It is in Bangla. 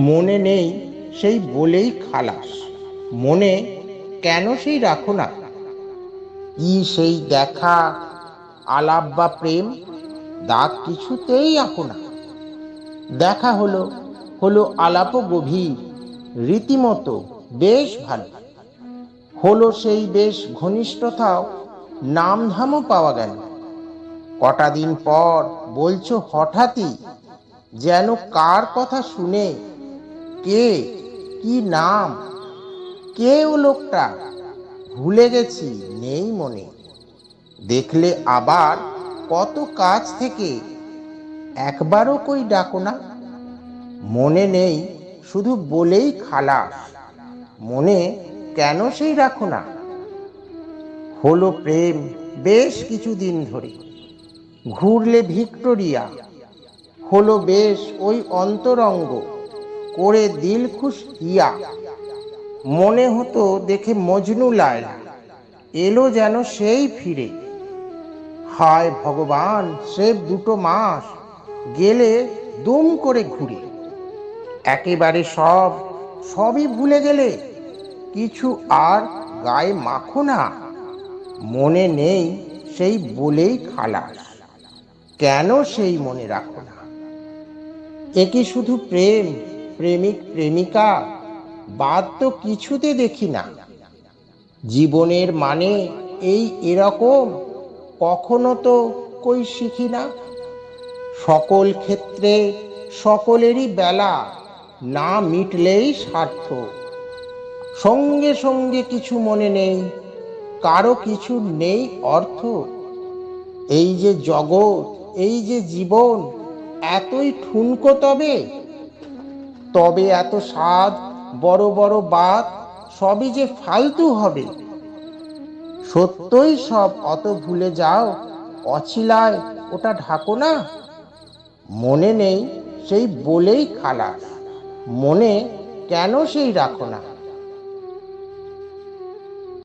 মনে নেই সেই বলেই খালাস, মনে কেন সেই রাখো না? কি সেই দেখা, আলাপ বা প্রেম, দাগ কিছুতেই আঁকো না। দেখা হলো, হলো আলাপও গভীর, রীতিমতো বেশ ভালো হলো, সেই বেশ ঘনিষ্ঠতাও, নামধামও পাওয়া গেল। কটা দিন পর বলছো হঠাৎই, যেন কার কথা শুনে, কে, কি নাম, কে ও লোকটা, ভুলে গেছি, নেই মনে। দেখলে আবার কত কাছ থেকে, একবারও কই ডাকো না। মনে নেই শুধু বলেই খালাস, মনে কেন সেই রাখো না? হলো প্রেম বেশ কিছুদিন ধরে, ঘুরলে ভিক্টোরিয়া, হলো বেশ ওই অন্তরঙ্গ, করে দিল খুশ হিয়া। মনে হতো দেখে মজনু লায়লা, এলো যেন সেই ফিরে। হায় ভগবান, স্রেফ 2 মাস গেলে দুম করে ঘুরে। একেবারে সবই ভুলে গেলে, কিছু আর গায়ে মাখো না। মনে নেই সেই বলেই খালাস, কেন সেই মনে রাখো না? একে শুধু প্রেম, প্রেমিক প্রেমিকা, বাদ তো কিছুতে দেখি না। জীবনের মানে এই এরকম, কখনো তো কই শিখি না। সকল ক্ষেত্রে সকলেরই বেলা, না মিটলেই স্বার্থ। সঙ্গে সঙ্গে কিছু মনে নেই, কারো কিছু নেই অর্থ। এই যে জগৎ, এই যে জীবন, এতই ঠুনকো তবে, তবে এত স্বাদ, বড় বড় বাত, সবই যে ফালতু হবে। সত্যই সব অত ভুলে যাও, অছিলায় ওটা ঢাকো না। মনে নেই সেই বলেই খালাস, মনে কেন সেই রাখো না?